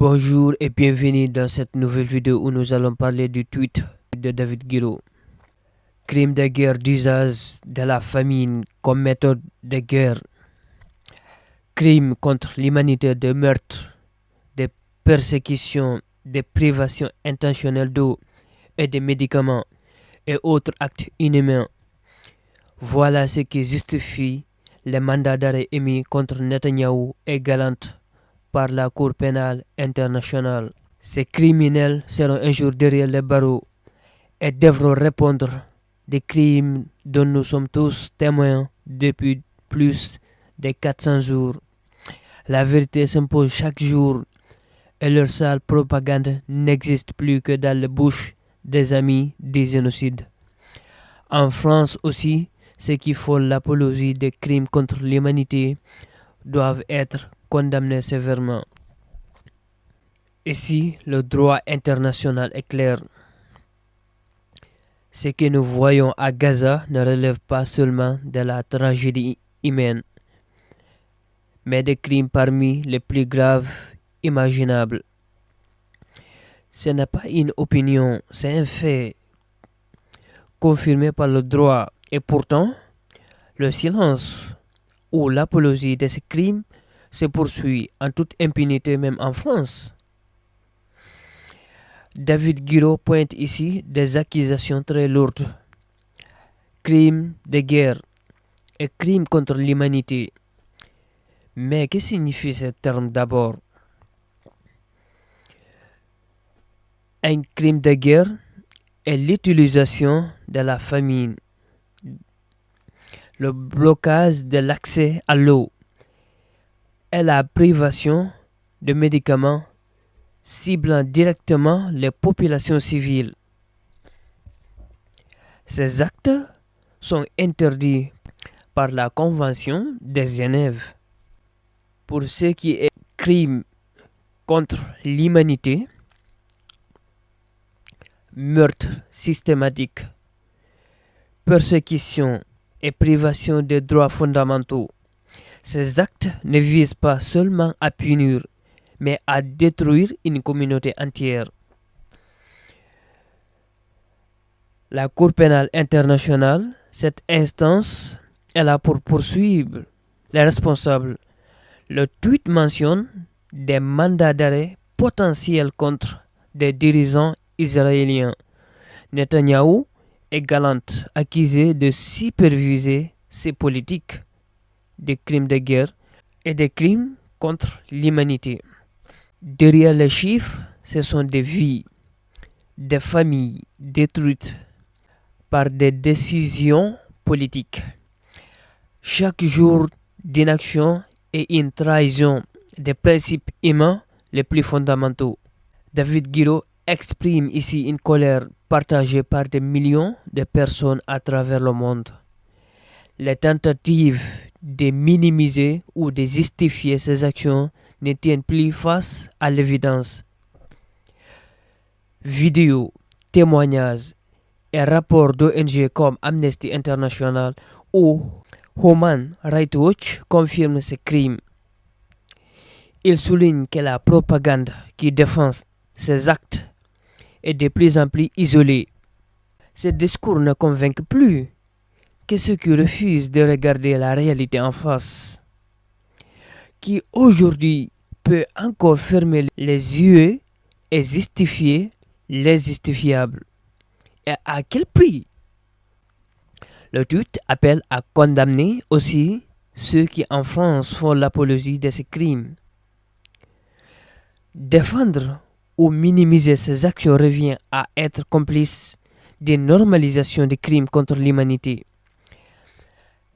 Bonjour et bienvenue dans cette nouvelle vidéo où nous allons parler du tweet de David Guiraud. Crime de guerre d'usage de la famine comme méthode de guerre. Crime contre l'humanité de meurtre, de persécution, de privation intentionnelle d'eau et de médicaments et autres actes inhumains. Voilà ce qui justifie les mandats d'arrêt émis contre Netanyahou et Gallant par la Cour pénale internationale. Ces criminels seront un jour derrière les barreaux et devront répondre des crimes dont nous sommes tous témoins depuis plus de 400 jours. La vérité s'impose chaque jour et leur sale propagande n'existe plus que dans les bouches des amis des génocides. En France aussi, ceux qui font l'apologie des crimes contre l'humanité doivent être condamnés sévèrement. Ici, le droit international est clair. Ce que nous voyons à Gaza ne relève pas seulement de la tragédie humaine, mais des crimes parmi les plus graves imaginables. Ce n'est pas une opinion, c'est un fait confirmé par le droit. Et pourtant, le silence ou l'apologie de ces crimes se poursuit en toute impunité même en France. David Guiraud pointe ici des accusations très lourdes. Crimes de guerre et crimes contre l'humanité. Mais que signifie ce terme d'abord? Un crime de guerre est l'utilisation de la famine, le blocage de l'accès à l'eau et la privation de médicaments ciblant directement les populations civiles. Ces actes sont interdits par la Convention de Genève. Pour ce qui est crime contre l'humanité, meurtre systématique, persécution et privation des droits fondamentaux, ces actes ne visent pas seulement à punir, mais à détruire une communauté entière. La Cour pénale internationale, cette instance, est là pour poursuivre les responsables. Le tweet mentionne des mandats d'arrêt potentiels contre des dirigeants israéliens. Netanyahou est Gallant, accusé de superviser ces politiques de crimes de guerre et des crimes contre l'humanité. Derrière les chiffres, ce sont des vies, des familles détruites par des décisions politiques. Chaque jour d'inaction est une trahison des principes humains les plus fondamentaux. David Guiraud exprime ici une colère partagée par des millions de personnes à travers le monde. Les tentatives de minimiser ou de justifier ces actions ne tiennent plus face à l'évidence. Vidéos, témoignages et rapports d'ONG comme Amnesty International ou Human Rights Watch confirment ces crimes. Ils soulignent que la propagande qui défend ces actes est de plus en plus isolée. Ce discours ne convainc plus que ceux qui refusent de regarder la réalité en face. Qui aujourd'hui peut encore fermer les yeux et justifier l'injustifiable. Et à quel prix? Le tweet appelle à condamner aussi ceux qui en France font l'apologie de ces crimes. Défendre ou minimiser ces actions revient à être complice d'une normalisation des crimes contre l'humanité.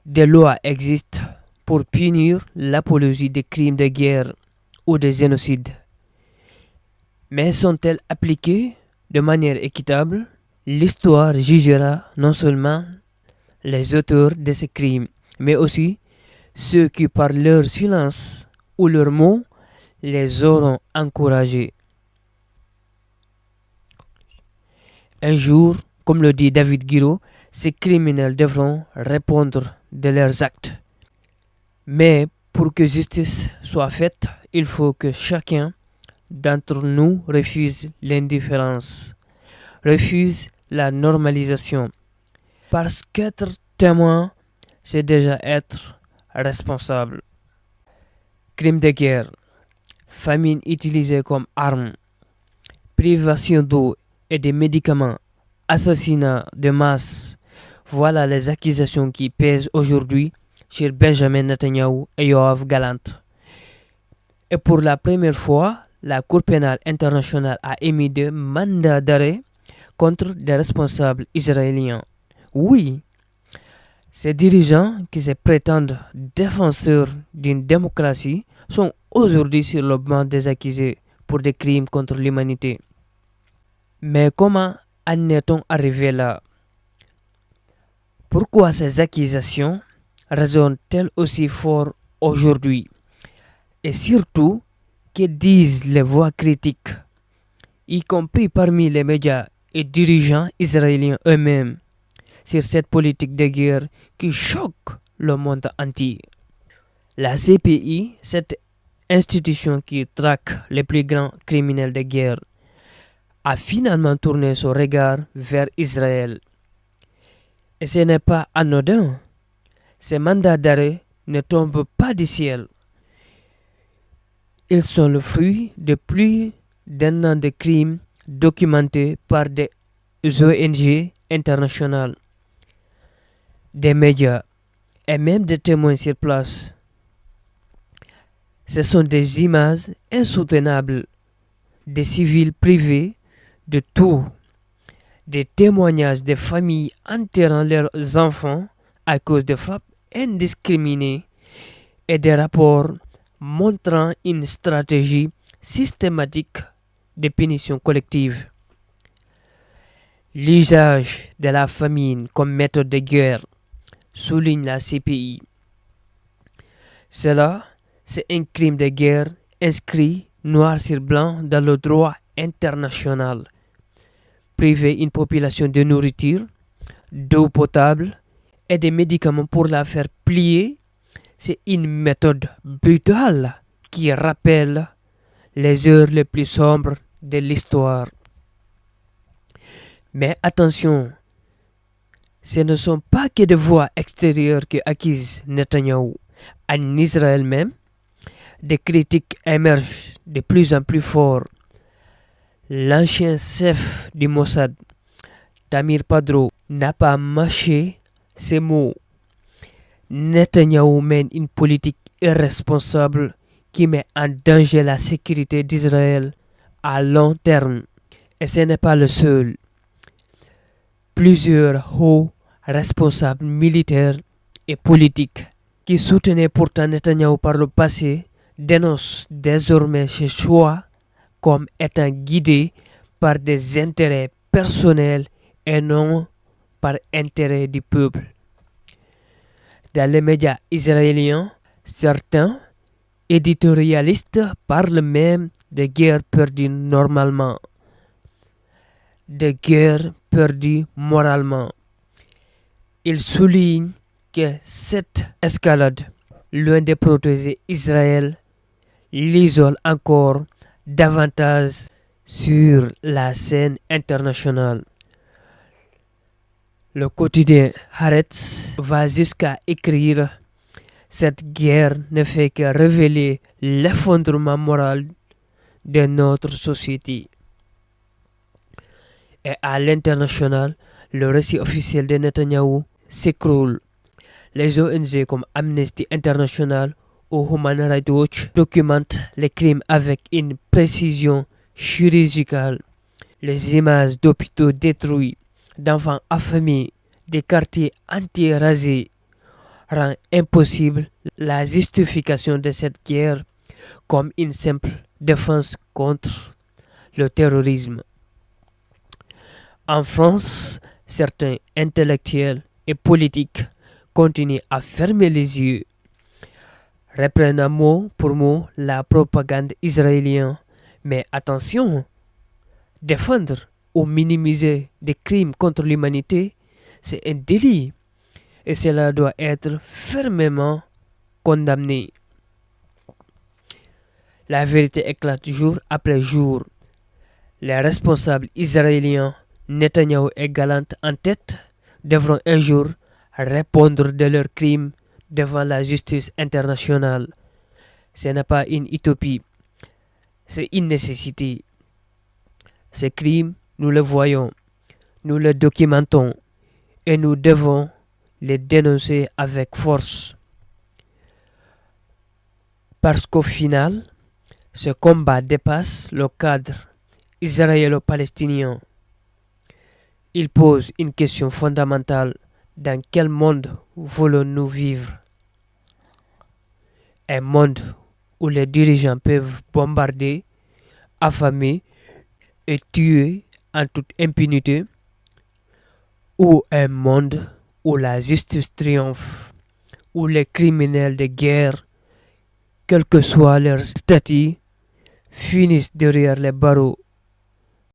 Des lois existent pour punir l'apologie des crimes de guerre ou de génocide. Mais sont-elles appliquées de manière équitable? L'histoire jugera non seulement les auteurs de ces crimes, mais aussi ceux qui par leur silence ou leurs mots les auront encouragés. Un jour, comme le dit David Guiraud, ces criminels devront répondre de leurs actes. Mais pour que justice soit faite, il faut que chacun d'entre nous refusent l'indifférence, refusent la normalisation. Parce qu'être témoin, c'est déjà être responsable. Crimes de guerre, famine utilisée comme arme, privation d'eau et de médicaments, assassinat de masse. Voilà les accusations qui pèsent aujourd'hui sur Benjamin Netanyahu et Yoav Gallant. Et pour la première fois, la Cour pénale internationale a émis des mandats d'arrêt contre des responsables israéliens. Oui, ces dirigeants qui se prétendent défenseurs d'une démocratie sont aujourd'hui sur le banc des accusés pour des crimes contre l'humanité. Mais comment en est-on arrivé là? Pourquoi ces accusations résonnent-elles aussi fort aujourd'hui? Et surtout, que disent les voix critiques, y compris parmi les médias et dirigeants israéliens eux-mêmes, sur cette politique de guerre qui choque le monde entier? La CPI, cette institution qui traque les plus grands criminels de guerre, a finalement tourné son regard vers Israël. Et ce n'est pas anodin. Ces mandats d'arrêt ne tombent pas du ciel. Ils sont le fruit de plus d'un an de crimes documentés par des ONG internationales, des médias et même des témoins sur place. Ce sont des images insoutenables des civils privés de tout, des témoignages de familles enterrant leurs enfants à cause de frappes indiscriminées et des rapports montrant une stratégie systématique de punition collective. L'usage de la famine comme méthode de guerre, souligne la CPI. Cela, c'est un crime de guerre inscrit noir sur blanc dans le droit international. Priver une population de nourriture, d'eau potable et de médicaments pour la faire plier, c'est une méthode brutale qui rappelle les heures les plus sombres de l'histoire. Mais attention, ce ne sont pas que des voix extérieures qui accusent Netanyahou. En Israël même, des critiques émergent de plus en plus fort. L'ancien chef du Mossad, Tamir Padro, n'a pas mâché ces mots. Netanyahou mène une politique irresponsable qui met en danger la sécurité d'Israël à long terme. Et ce n'est pas le seul. Plusieurs hauts responsables militaires et politiques qui soutenaient pourtant Netanyahou par le passé dénoncent désormais ses choix comme étant guidés par des intérêts personnels et non par intérêt du peuple. Dans les médias israéliens, certains éditorialistes parlent même de guerre perdue normalement, de guerre perdue moralement. Ils soulignent que cette escalade, loin de protéger Israël, l'isole encore davantage sur la scène internationale. Le quotidien Haaretz va jusqu'à écrire: cette guerre ne fait que révéler l'effondrement moral de notre société. Et à l'international, le récit officiel de Netanyahou s'écroule. Les ONG comme Amnesty International ou Human Rights Watch documentent les crimes avec une précision chirurgicale. Les images d'hôpitaux détruits, d'enfants affamés, des quartiers entiers rasés rend impossible la justification de cette guerre comme une simple défense contre le terrorisme. En France, certains intellectuels et politiques continuent à fermer les yeux, reprenant mot pour mot la propagande israélienne. Mais attention, défendre ou minimiser des crimes contre l'humanité, c'est un délit et cela doit être fermement condamné. La vérité éclate jour après jour. Les responsables israéliens, Netanyahou et Gallant en tête, devront un jour répondre de leurs crimes devant la justice internationale. Ce n'est pas une utopie, c'est une nécessité. Ces crimes, nous les voyons, nous les documentons et nous devons les dénoncer avec force. Parce qu'au final, ce combat dépasse le cadre israélo-palestinien. Il pose une question fondamentale. Dans quel monde voulons-nous vivre? Un monde où les dirigeants peuvent bombarder, affamer et tuer en toute impunité? Ou un monde où la justice triomphe, où les criminels de guerre, quel que soit leur statut, finissent derrière les barreaux